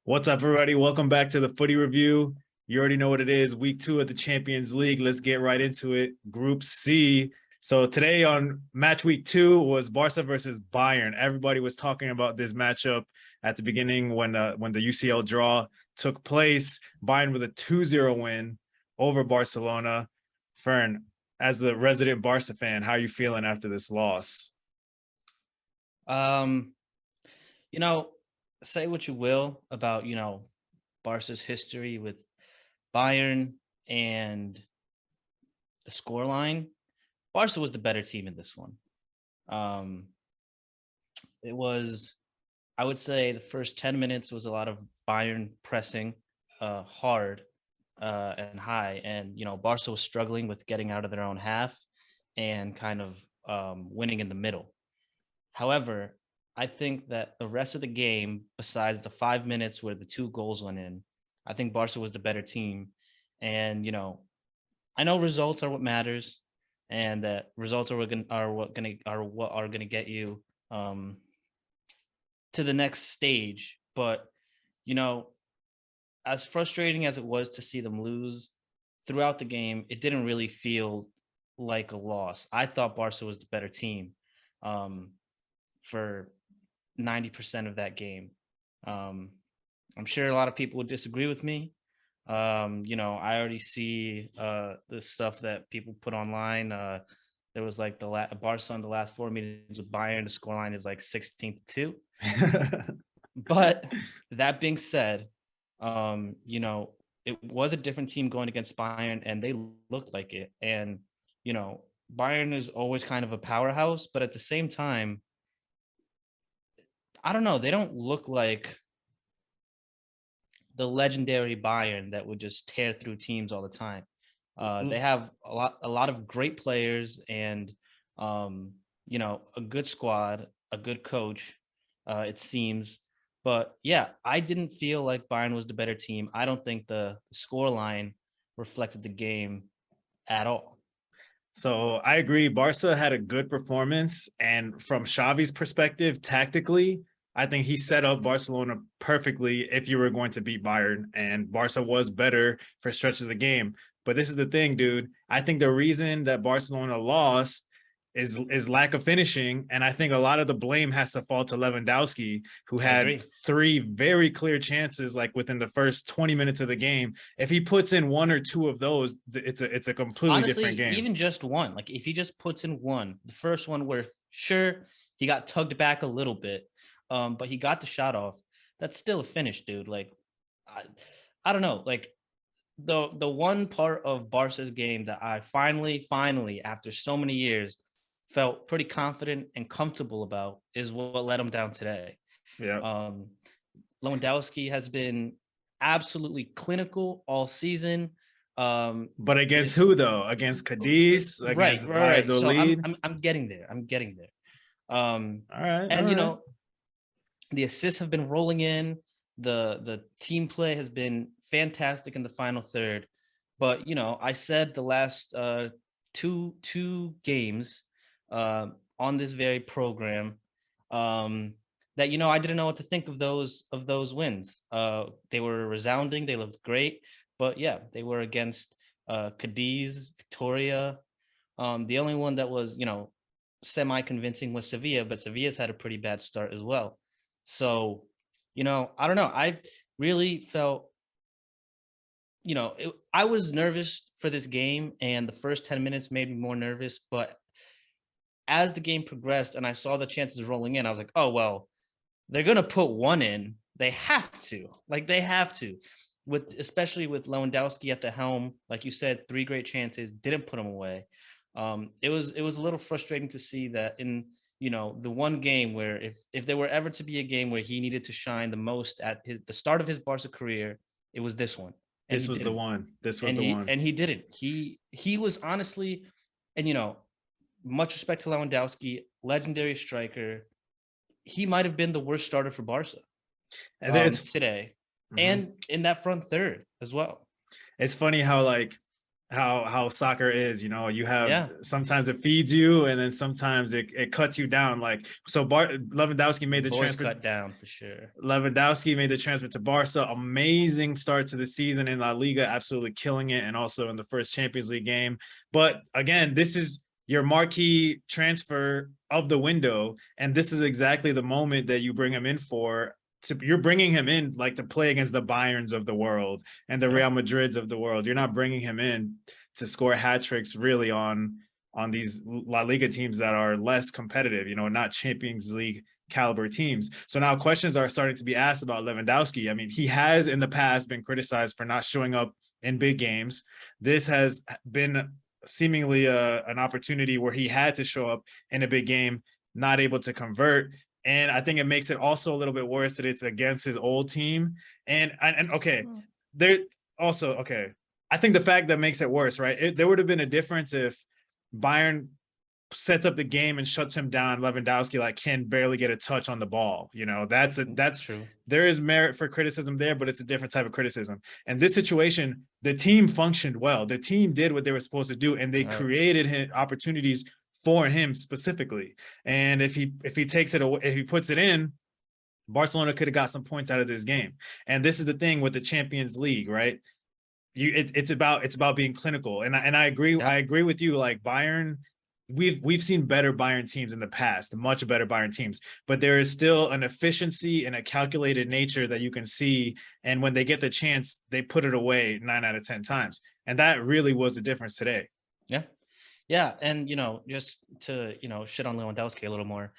What's up, everybody? Welcome back to the Footy Review. You already know what it is. Week 2 of the Champions League. Let's get right into it. Group C. So today on match week 2 was Barca versus Bayern. Everybody was talking about this matchup at the beginning when the UCL draw took place. Bayern with a 2-0 win over Barcelona. Fern, as the resident Barca fan, how are you feeling after this loss? Um, you know, say what you will about, Barca's history with Bayern and the scoreline. Barca was the better team in this one. Um, it was, I would say the first 10 minutes was a lot of Bayern pressing hard and high. And, Barca was struggling with getting out of their own half and kind of winning in the middle. However, I think that the rest of the game, besides the 5 minutes where the 2 goals went in, I think Barca was the better team. And I know results are what matters, and that results are what are gonna get you to the next stage. But you know, as frustrating as it was to see them lose throughout the game, it didn't really feel like a loss. I thought Barca was the better team. Um, for 90% of that game. Um, I'm sure a lot of people would disagree with me. I already see the stuff that people put online. There was like Barca on the last 4 meetings with Bayern. The scoreline is like 16-2. But that being said, it was a different team going against Bayern, and they looked like it. And Bayern is always kind of a powerhouse, but at the same time, I don't know. They don't look like the legendary Bayern that would just tear through teams all the time. They have a lot of great players and a good squad, a good coach, it seems. But yeah, I didn't feel like Bayern was the better team. I don't think the score line reflected the game at all. So I agree. Barca had a good performance. And from Xavi's perspective, tactically, I think he set up Barcelona perfectly if you were going to beat Bayern. And Barca was better for stretches of the game. But this is the thing, dude. I think the reason that Barcelona lost is lack of finishing. And I think a lot of the blame has to fall to Lewandowski, who I had agree. 3 very clear chances like within the first 20 minutes of the game. If he puts in 1 or 2 of those, it's a completely different Honestly, game. even just one, like if he just puts in one, the first one where sure he got tugged back a little bit, but he got the shot off. That's still a finish, dude. Like, I, I don't know. Like the one part of Barca's game that I finally, after so many years, felt pretty confident and comfortable about is what let him down today. Yeah. Um, Lewandowski has been absolutely clinical all season. But against This who though? Against Cadiz, right, against right, right. So I'm Valladolid. I'm I'm getting there. I'm getting there. All right, all And right. the assists have been rolling in. The team play has been fantastic in the final third. But I said the last two games on this very program um, that I didn't know what to think of those wins. They were resounding. They looked great, but yeah, they were against Cadiz, Victoria. The only one that was semi convincing was Sevilla, but Sevilla's had a pretty bad start as well. So I don't know. I really felt I was nervous for this game, and the first 10 minutes made me more nervous. But as the game progressed and I saw the chances rolling in, I was like, oh, well, they're going to put one in. They have to. Like, they have to. Especially with Lewandowski at the helm, like you said, 3 great chances, didn't put them away. It was a little frustrating to see that in the one game where if there were ever to be a game where he needed to shine the most at the start of his Barca career, it was this one, and This he was the didn't. one. This was and the he one. and he didn't. He was honestly, and much respect to Lewandowski, legendary striker. He might have been the worst starter for Barca And then today, mhm. and in that front third as well. It's funny how like how soccer is. You know, you have Yeah, sometimes it feeds you, and then sometimes it cuts you down. Like so, Lewandowski made the boys transfer. cut down for sure. Lewandowski made the transfer to Barca. Amazing start to the season in La Liga, absolutely killing it, and also in the first Champions League game. But again, this is your marquee transfer of the window, and this is exactly the moment that you bring him in for. You're bringing him in like to play against the Bayerns of the world and the Yeah, Real Madrids of the world. You're not bringing him in to score hat tricks really on these La Liga teams that are less competitive, you know, not Champions League caliber teams. So now questions are starting to be asked about Lewandowski. I mean, he has in the past been criticized for not showing up in big games. This has been seemingly an opportunity where he had to show up in a big game, not able to convert. And I think it makes it also a little bit worse that it's against his old team. And okay, there also okay. I think the fact that makes it worse, right? There would have been a difference if Bayern sets up the game and shuts him down. Lewandowski like can barely get a touch on the ball. You know, that's true. there is merit for criticism there, but it's a different type of criticism. And this situation, the team functioned well. The team did what they were supposed to do, and they created opportunities for him specifically. And if he takes it away, if he puts it in, Barcelona could have got some points out of this game. And this is the thing with the Champions League, right? It's about being clinical. And I agree. Yeah. I agree with you. Like Bayern, we've seen better Bayern teams in the past, much better Bayern teams, but there is still an efficiency and a calculated nature that you can see. And when they get the chance, they put it away 9 out of 10 times. And that really was the difference today. Yeah. Yeah, and just to shit on Lewandowski a little more.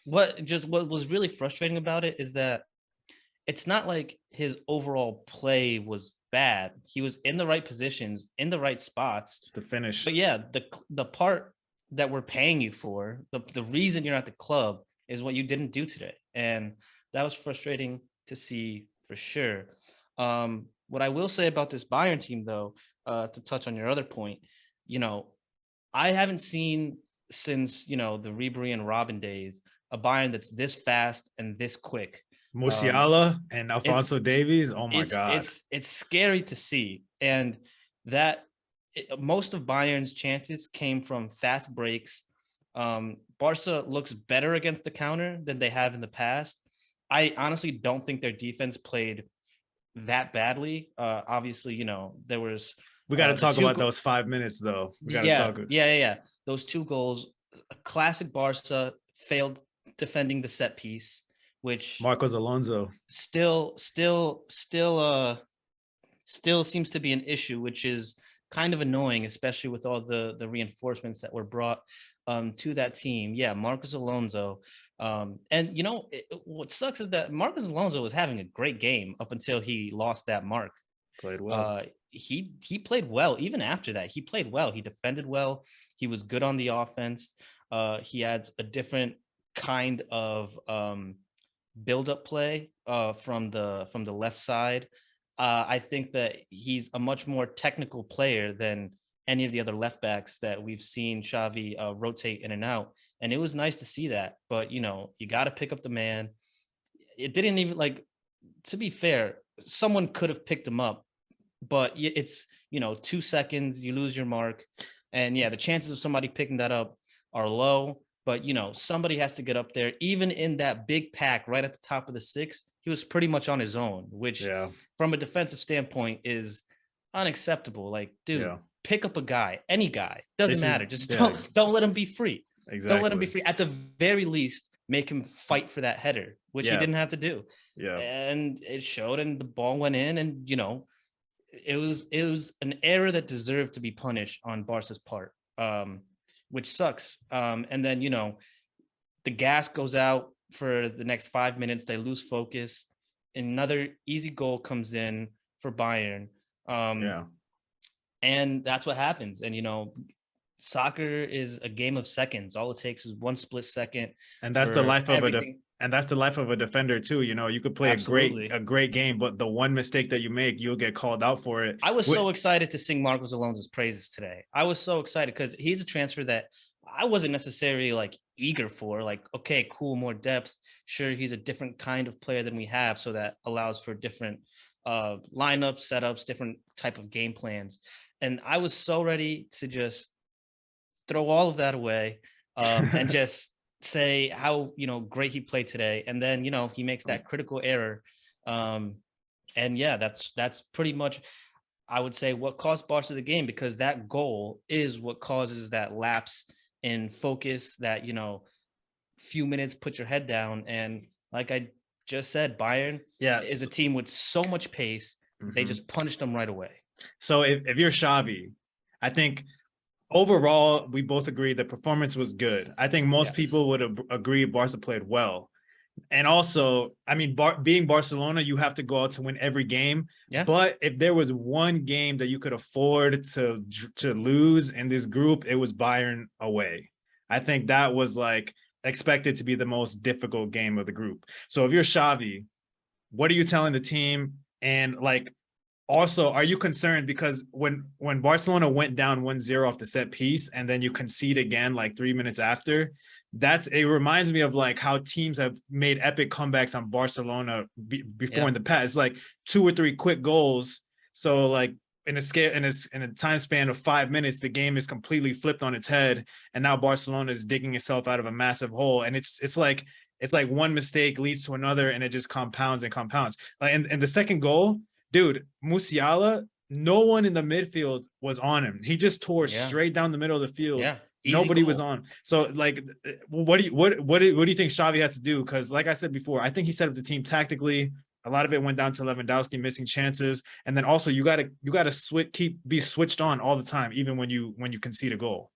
What was really frustrating about it is that it's not like his overall play was bad. He was in the right positions, in the right spots. Just to finish. But yeah, the part that we're paying you for, the reason you're at the club is what you didn't do today, and that was frustrating to see for sure. What I will say about this Bayern team, though, to touch on your other point, you know, I haven't seen since the Ribery and Robin days a Bayern that's this fast and this quick. Musiala and It's Alphonso Davies. Oh my it's God. it's scary to see, and that most of Bayern's chances came from fast breaks. Barca looks better against the counter than they have in the past. I honestly don't think their defense played that badly. Obviously, there was We got to the talk about those 5 minutes though. We got to yeah, talk. yeah. Those two goals, classic Barca failed defending the set piece, which Marcos Alonso still seems to be an issue, which is kind of annoying, especially with all the reinforcements that were brought to that team. Yeah, Marcos Alonso. And what sucks is that Marcos Alonso was having a great game up until he lost that mark. played well. He played well. Even after that, he played well. He defended well. He was good on the offense. He adds a different kind of build-up play from the left side. I think that he's a much more technical player than any of the other left backs that we've seen Xavi rotate in and out. And it was nice to see that. But you got to pick up the man. It didn't even to be fair, someone could have picked him up, but it's 2 seconds, you lose your mark, and yeah, the chances of somebody picking that up are low. But somebody has to get up there. Even in that big pack right at the top of the six, he was pretty much on his own, which from a defensive standpoint is unacceptable. Like, dude, pick up a guy, any guy, doesn't matter. Just don't let him be free. Exactly. Don't let him be free. At the very least, make him fight for that header, which he didn't have to do. Yeah, and it showed, and the ball went in, and it was an error that deserved to be punished on Barca's part, which sucks. And then the gas goes out for the next 5 minutes. They lose focus. Another easy goal comes in for Bayern. And that's what happens. And soccer is a game of seconds. All it takes is one split second. And that's the life of and that's the life of a defender too. You could play a great game, but the one mistake that you make, you'll get called out for it. I was so excited to sing Marcos Alonso's praises today. I was so excited because he's a transfer that I wasn't necessarily like eager for, like, okay, cool, more depth. Sure, he's a different kind of player than we have, so that allows for different lineups, setups, different type of game plans. And I was so ready to just throw all of that away, and just say how, great he played today. And then, he makes that critical error. Um, and yeah, that's pretty much, I would say, what cost Barca the game, because that goal is what causes that lapse in focus, that, few minutes, put your head down. And like I just said, Bayern is Yes. a team with so much pace. They Mhm. just punished them right away. So if you're Xavi, I think overall we both agree the performance was good. I think most Yeah. people would agree Barca played well. And also, I mean, being Barcelona, you have to go out to win every game. Yeah. But if there was one game that you could afford to lose in this group, it was Bayern away. I think that was like expected to be the most difficult game of the group. So if you're Xavi, what are you telling the team? And like, also, are you concerned because when Barcelona went down 1-0 off the set piece and then you concede again like 3 minutes after, it reminds me of like how teams have made epic comebacks on Barcelona before Yeah. in the past, like 2 or 3 quick goals. So like in a scale in a time span of 5 minutes, the game is completely flipped on its head, and now Barcelona is digging itself out of a massive hole. And it's like one mistake leads to another, and it just compounds and compounds. Like and the second goal, dude, Musiala, no one in the midfield was on him. He just tore Yeah. straight down the middle of the field. Yeah. Easy Nobody was goal. on. So, like, what do you think Xavi has to do? Because, like I said before, I think he set up the team tactically. A lot of it went down to Lewandowski missing chances, and then also you gotta be switched on all the time, even when you concede a goal.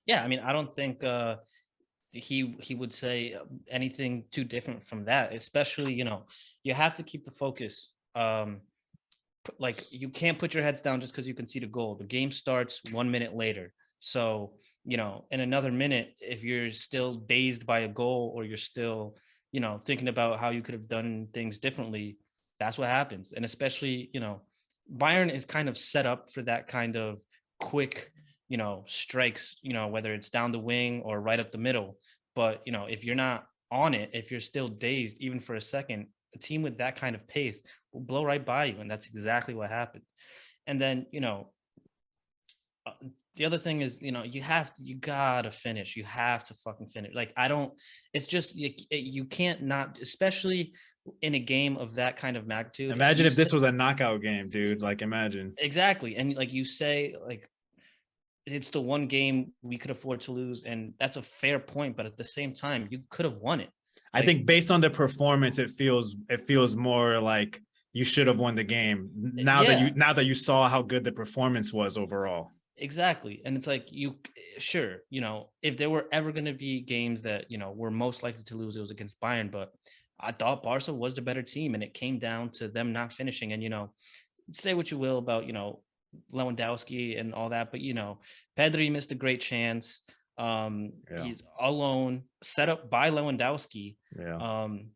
Yeah. I mean, I don't think he would say anything too different from that. Especially, you have to keep the focus. Like, you can't put your heads down just because you concede a goal. The game starts 1 minute later. So, in another minute, if you're still dazed by a goal, or you're still, thinking about how you could have done things differently, that's what happens. And especially, Bayern is kind of set up for that kind of quick, strikes, whether it's down the wing or right up the middle. But, if you're not on it, if you're still dazed, even for a second, a team with that kind of pace will blow right by you. And that's exactly what happened. And then, uh, the other thing is, you gotta finish. You have to fucking finish. Like, I don't, it's just, you can't not, especially in a game of that kind of magnitude. Imagine if this was a knockout game, dude. Like, imagine. Exactly. And like you say, like, it's the one game we could afford to lose. And that's a fair point. But at the same time, you could have won it. I Like, think based on the performance, it feels more like you should have won the game now that you yeah, now that you saw how good the performance was overall. exactly. And it's like, sure, if there were ever going to be games that, were most likely to lose, it was against Bayern. But I thought Barca was the better team, and it came down to them not finishing. And, say what you will about, Lewandowski and all that, but, Pedri missed a great chance. Yeah, He's alone, set up by Lewandowski. yeah. Um,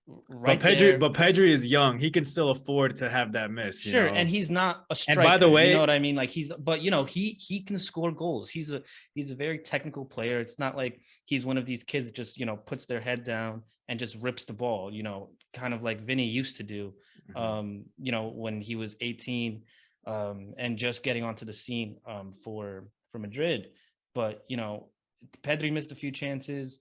But right Pedri, there. but Pedri is young. He can still afford to have that miss, you Sure, and know. he's not a And by the striker. You know way, what I mean? Like, but he can score goals. He's a very technical player. It's not like he's one of these kids that just, puts their head down and just rips the ball, kind of like Vinny used to do, Mhm. when he was 18, and just getting onto the scene, for Madrid. But, Pedri missed a few chances.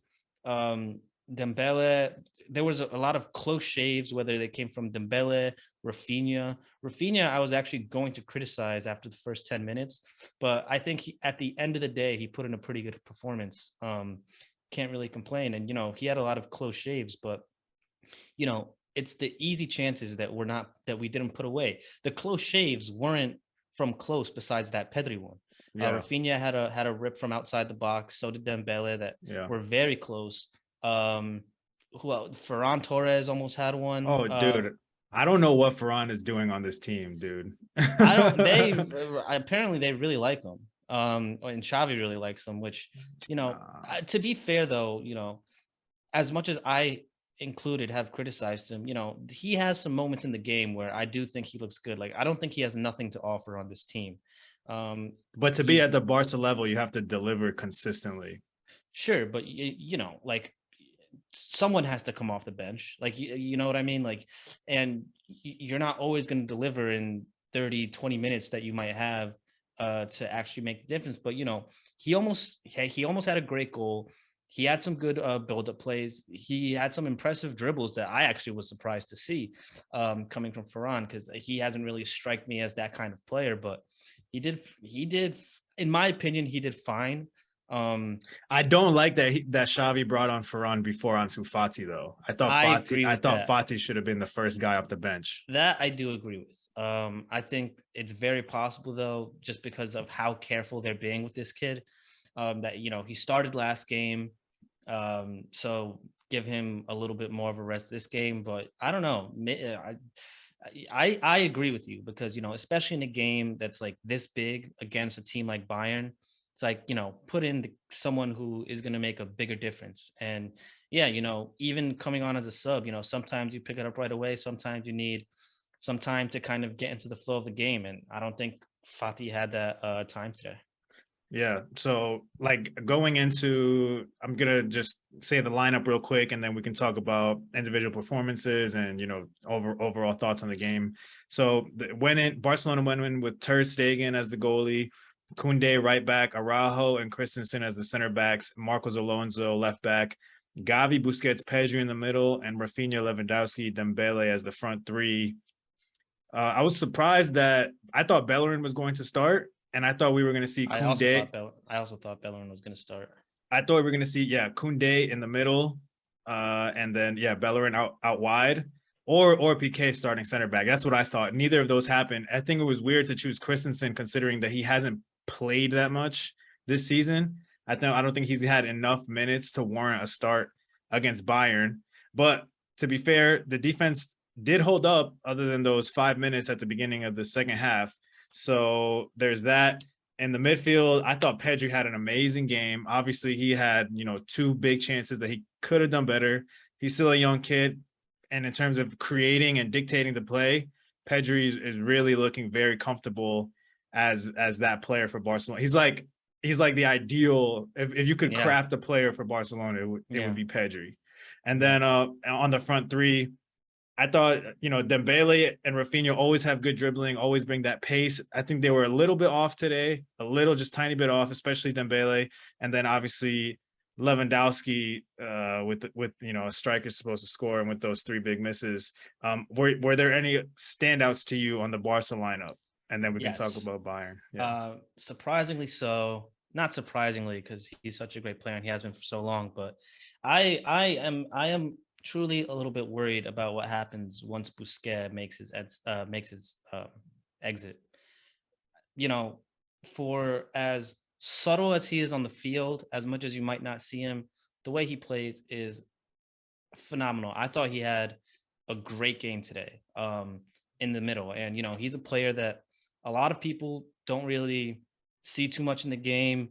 Dembele, there was a lot of close shaves, whether they came from Dembele, Rafinha. Rafinha, I was actually going to criticize after the first 10 minutes, but I think at the end of the day, he put in a pretty good performance. Can't really complain. And, he had a lot of close shaves, but, it's the easy chances that we didn't put away. The close shaves weren't from close besides that Pedri one. Yeah, Rafinha had a rip from outside the box. So did Dembele, that yeah. were very close. Um, who else? Ferran Torres almost had one. Oh, dude, I don't know what Ferran is doing on this team, dude. I don't. They apparently they really like him. And Xavi really likes him. Which, to be fair though, as much as I included have criticized him, he has some moments in the game where I do think he looks good. Like, I don't think he has nothing to offer on this team. But to be He's at the Barca level, you have to deliver consistently. Sure, but you know, like someone has to come off the bench. Like you know what I mean? Like, and you're not always going to deliver in 30, 20 minutes that you might have to actually make the difference. But you know, he almost had a great goal. He had some good build-up plays. He had some impressive dribbles that I actually was surprised to see coming from Ferran, because he hasn't really struck me as that kind of player. But he did, in my opinion, he did fine. Um, I don't like that Xavi brought on Ferran before Ansu Fati though. I agree I with thought that. Fati should have been the first guy off the bench. That I do agree with. I think it's very possible though, just because of how careful they're being with this kid. That you know he started last game, so give him a little bit more of a rest this game. But I don't know. I agree with you, because you know, especially in a game that's like this big against a team like Bayern, it's like, you know, put in someone who is going to make a bigger difference. And yeah, you know, even coming on as a sub, you know, sometimes you pick it up right away. Sometimes you need some time to kind of get into the flow of the game, and I don't think Fati had that time today. Yeah. So like going into, I'm gonna just say the lineup real quick, and then we can talk about individual performances and overall thoughts on the game. So Barcelona went in with Ter Stegen as the goalie, Koundé right back, Araujo and Christensen as the center backs, Marcos Alonso left back, Gavi, Busquets, Pedri in the middle, and Rafinha, Lewandowski, Dembele as the front three. I was surprised that I thought Bellerin was going to start, and I thought we were going to see Koundé. I also thought Bellerin was going to start. I thought we were going to see Koundé in the middle, and then Bellerin out wide, or PK starting center back. That's what I thought. Neither of those happened. I think it was weird to choose Christensen considering that he hasn't played that much this season. I don't think he's had enough minutes to warrant a start against Bayern. But to be fair, the defense did hold up other than those 5 minutes at the beginning of the second half. So there's that. In the midfield, I thought Pedri had an amazing game. Obviously, he had, two big chances that he could have done better. He's still a young kid. And in terms of creating and dictating the play, Pedri is really looking very comfortable as that player for Barcelona. He's like the ideal, if you could Yeah, craft a player for Barcelona, it would yeah, be Pedri. And yeah. then on the front three, I thought, Dembele and Rafinha always have good dribbling, always bring that pace. I think they were a little bit off today, just tiny bit off, especially Dembele. And then obviously Lewandowski, with a striker supposed to score, and with those three big misses. Were there any standouts to you on the Barca lineup? And then we can talk Yes. about Bayern. Yeah. Surprisingly so. Not surprisingly, because he's such a great player and he has been for so long. But I am truly a little bit worried about what happens once Busquets makes his exit. You know, for as subtle as he is on the field, as much as you might not see him, the way he plays is phenomenal. I thought he had a great game today, in the middle. And, you know, he's a player that a lot of people don't really see too much in the game.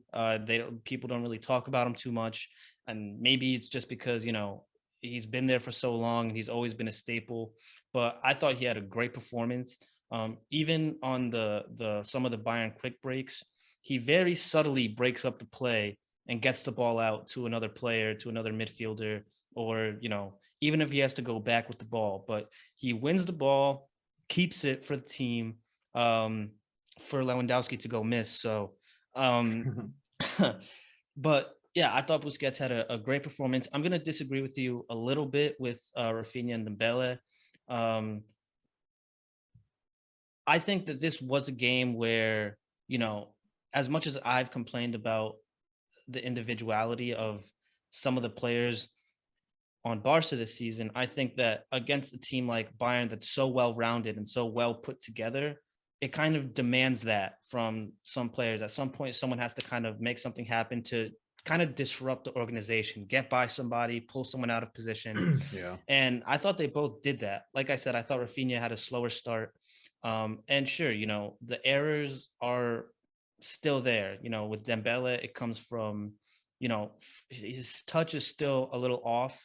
People don't really talk about him too much. And maybe it's just because, you know, he's been there for so long and he's always been a staple. But I thought he had a great performance. Even on the some of the Bayern quick breaks, he very subtly breaks up the play and gets the ball out to another player, to another midfielder, or, you know, even if he has to go back with the ball, but he wins the ball, keeps it for the team, um, for Lewandowski to go miss. So, um, but yeah, I thought Busquets had a great performance. I'm going to disagree with you a little bit with Rafinha and Dembele. Um, I think that this was a game where, you know, as much as I've complained about the individuality of some of the players on Barca this season, I think that against a team like Bayern that's so well rounded and so well put together, it kind of demands that from some players. At some point, someone has to kind of make something happen to kind of disrupt the organization, get by somebody, pull someone out of position. Yeah. And I thought they both did that. Like I said, I thought Rafinha had a slower start. And sure, you know, the errors are still there. You know, with Dembele, it comes from, you know, his touch is still a little off.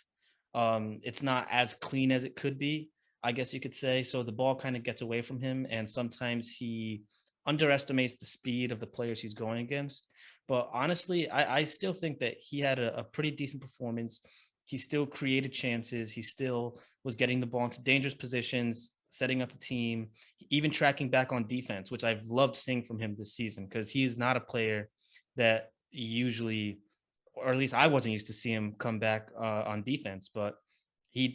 It's not as clean as it could be, I guess you could say. So the ball kind of gets away from him, and sometimes he underestimates the speed of the players he's going against. But honestly, I still think that he had a pretty decent performance. He still created chances. He still was getting the ball into dangerous positions, setting up the team, even tracking back on defense, which I've loved seeing from him this season because he is not a player that usually, or at least I wasn't used to see him come back on defense. But he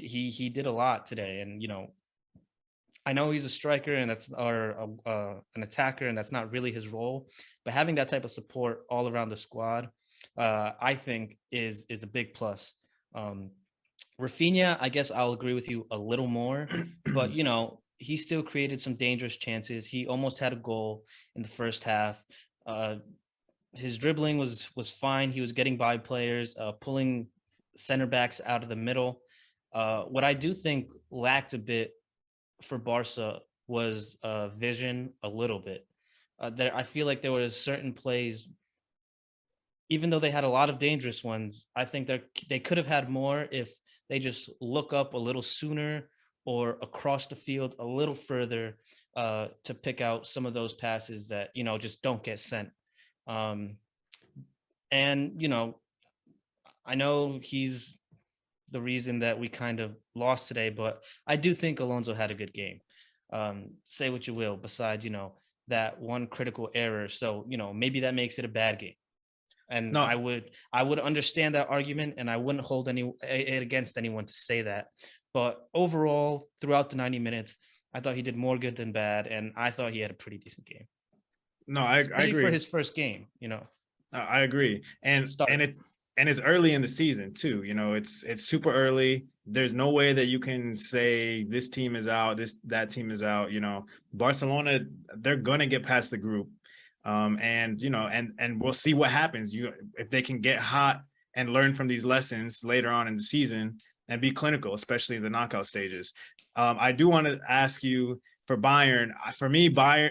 did a lot today, and I know he's a striker and that's or an attacker, and that's not really his role. But having that type of support all around the squad, I think is a big plus. Um, Rafinha, I guess I'll agree with you a little more, but he still created some dangerous chances. He almost had a goal in the first half. Uh, his dribbling was fine. He was getting by players, pulling center backs out of the middle. What I do think lacked a bit for Barca was vision a little bit. There, I feel like there was certain plays, even though they had a lot of dangerous ones. I think they could have had more if they just look up a little sooner or across the field a little further to pick out some of those passes that just don't get sent. Um, and I know he's the reason that we kind of lost today, but I do think Alonso had a good game. Say what you will, besides, that one critical error. So, maybe that makes it a bad game. And No, I would understand that argument, and I wouldn't hold it against anyone to say that. But overall, throughout the 90 minutes, I thought he did more good than bad, and I thought he had a pretty decent game, no, I especially for agree. his first game. I agree, and Start. it's early in the season too. It's super early. There's no way that you can say this team is out, that team is out. Barcelona, they're gonna get past the group, and we'll see what happens. If they can get hot and learn from these lessons later on in the season and be clinical, especially in the knockout stages. I do want to ask you for Bayern. For me, Bayern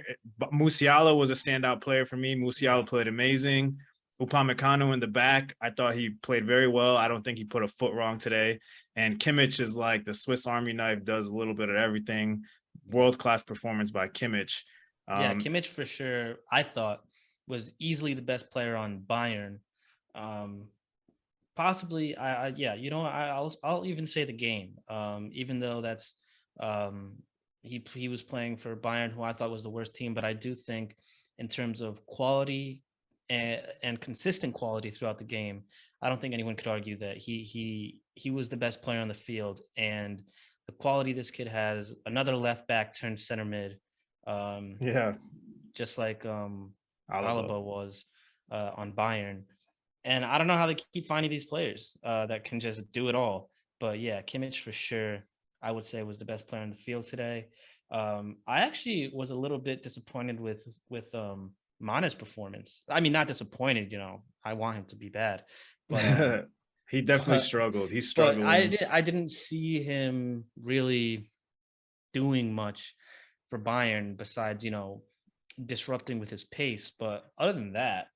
Musiala was a standout player for me. Musiala played amazing. Upamecano in the back, I thought he played very well. I don't think he put a foot wrong today. And Kimmich is like the Swiss Army knife, does a little bit of everything. World-class performance by Kimmich. Yeah, Kimmich for sure, I thought was easily the best player on Bayern. Um, Possibly, yeah, I'll even say the game. Even though that's he was playing for Bayern, who I thought was the worst team, but I do think in terms of quality and consistent quality throughout the game, I don't think anyone could argue that he was the best player on the field. And the quality this kid has, another left back turned center mid, um, Yeah, just like Alaba. Alaba was on Bayern. And I don't know how they keep finding these players that can just do it all. But yeah, Kimmich for sure, I would say was the best player in the field today. I actually was a little bit disappointed with Mane's performance. I mean, not disappointed. I want him to be bad, but He definitely but struggled. He's but struggling. I didn't see him really doing much for Bayern besides disrupting with his pace. But other than that,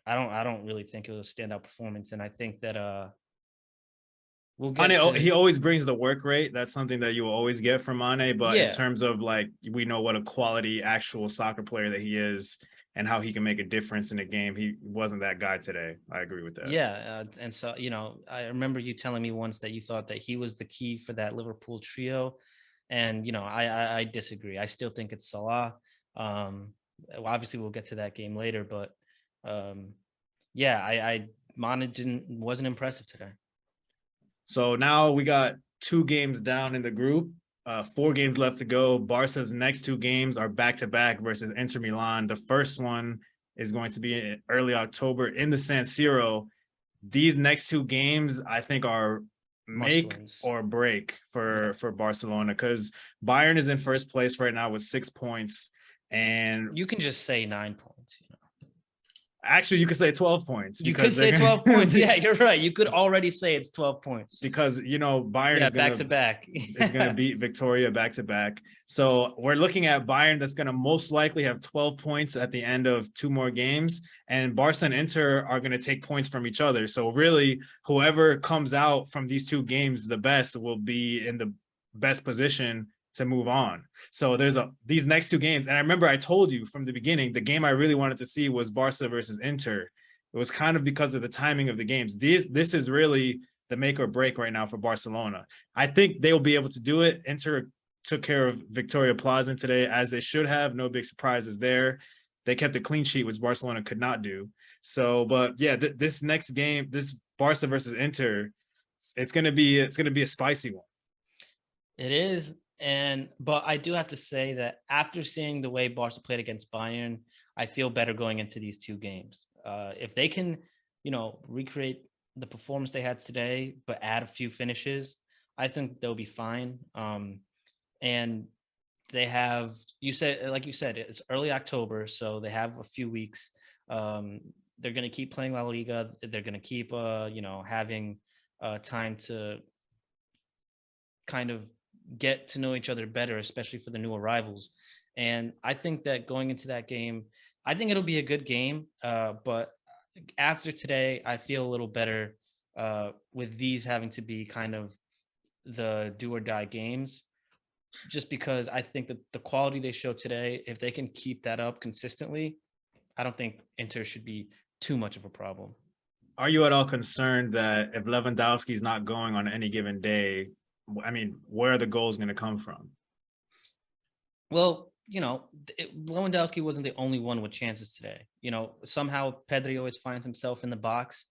I don't really think it was a standout performance. And I think that we'll get Mane, to he always brings the work rate. That's something that you will always get from Mane. But in yeah. terms of like, we know what a quality actual soccer player that he is and how he can make a difference in a game. He wasn't that guy today. I agree with that. Yeah, and so I remember you telling me once that you thought that he was the key for that Liverpool trio, and I disagree. I still think it's Salah. Well, obviously, we'll get to that game later, but um, yeah, I Mane wasn't impressive today. So now we got 2 games down in the group. 4 games left to go. Barca's next 2 games are back to back versus Inter Milan. The first one is going to be in early October in the San Siro. These next 2 games, I think, are Must make wins. or break Yeah, for Barcelona, because Bayern is in first place right now with 6 points, and you can just say 9 points. actually you could say 12 points You could because they're say 12 points. gonna Yeah, you're right. You could already say it's 12 points. because Bayern Yeah, back to back. is gonna beat Victoria back to back. So we're looking at Bayern that's gonna most likely have 12 points at the end of 2 more games, and Barca and Inter are gonna take points from each other. So really, whoever comes out from these 2 games the best will be in the best position to move on. So there's these next 2 games, and I remember I told you from the beginning the game I really wanted to see was Barca versus Inter. It was kind of because of the timing of the games. This is really the make or break right now for Barcelona. I think they will be able to do it. Inter took care of Victoria Plaza today, as they should have. No big surprises there. They kept a clean sheet, which Barcelona could not do. So, but yeah, this next game, this Barca versus Inter, it's gonna be a spicy one. It is, but I do have to say that after seeing the way Barca played against Bayern, I feel better going into these two games. If they can, recreate the performance they had today, but add a few finishes, I think they'll be fine. And they have, like you said, it's early October, so they have a few weeks. They're going to keep playing La Liga. They're going to keep, having time to kind of get to know each other better, especially for the new arrivals. And I think that going into that game, I think it'll be a good game. But after today, I feel a little better with these having to be kind of the do or die games, just because I think that the quality they showed today, if they can keep that up consistently, I don't think Inter should be too much of a problem. Are you at all concerned that if Lewandowski's not going on any given day, I mean, where are the goals going to come from? Well, Lewandowski wasn't the only one with chances today. Somehow Pedri always finds himself in the box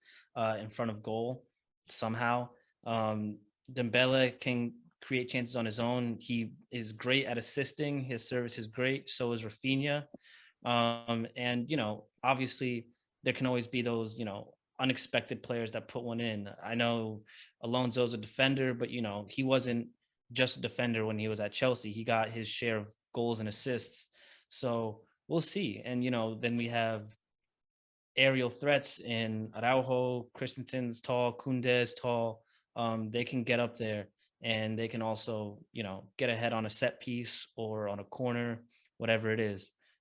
in front of goal. Somehow, Dembele can create chances on his own. He is great at assisting. His service is great. So is Rafinha. And obviously there can always be those unexpected players that put one in. I know Alonso's a defender, but he wasn't just a defender when he was at Chelsea. He got his share of goals and assists. So we'll see. And then we have aerial threats in Araujo, Christensen's tall, Koundé's tall. They can get up there, and they can also get ahead on a set piece or on a corner, whatever it is.